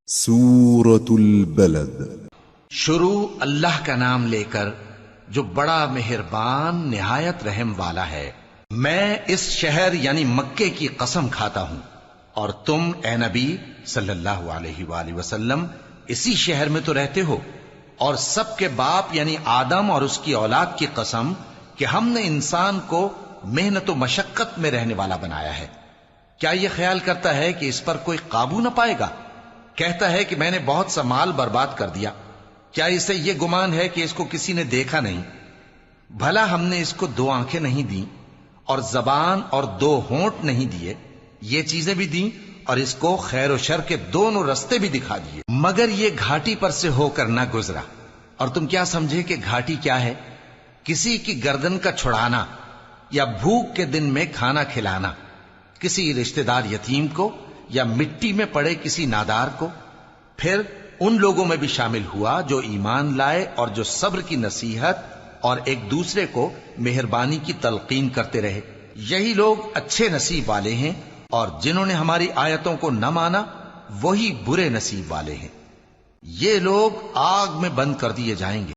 سورة البلد۔ شروع اللہ کا نام لے کر جو بڑا مہربان نہایت رحم والا ہے۔ میں اس شہر یعنی مکے کی قسم کھاتا ہوں اور تم اے نبی صلی اللہ علیہ وآلہ وسلم اسی شہر میں تو رہتے ہو، اور سب کے باپ یعنی آدم اور اس کی اولاد کی قسم کہ ہم نے انسان کو محنت و مشقت میں رہنے والا بنایا ہے۔ کیا یہ خیال کرتا ہے کہ اس پر کوئی قابو نہ پائے گا؟ کہتا ہے کہ میں نے بہت سا مال برباد کر دیا۔ کیا اسے یہ گمان ہے کہ اس کو کسی نے دیکھا نہیں؟ بھلا ہم نے اس کو 2 آنکھیں نہیں دیں اور زبان اور 2 ہونٹ نہیں دیے؟ یہ چیزیں بھی دیں اور اس کو خیر و شر کے دونوں رستے بھی دکھا دیے، مگر یہ گھاٹی پر سے ہو کر نہ گزرا۔ اور تم کیا سمجھے کہ گھاٹی کیا ہے؟ کسی کی گردن کا چھڑانا یا بھوک کے دن میں کھانا کھلانا، کسی رشتہ دار یتیم کو یا مٹی میں پڑے کسی نادار کو۔ پھر ان لوگوں میں بھی شامل ہوا جو ایمان لائے اور جو صبر کی نصیحت اور ایک دوسرے کو مہربانی کی تلقین کرتے رہے۔ یہی لوگ اچھے نصیب والے ہیں، اور جنہوں نے ہماری آیتوں کو نہ مانا وہی برے نصیب والے ہیں۔ یہ لوگ آگ میں بند کر دیے جائیں گے۔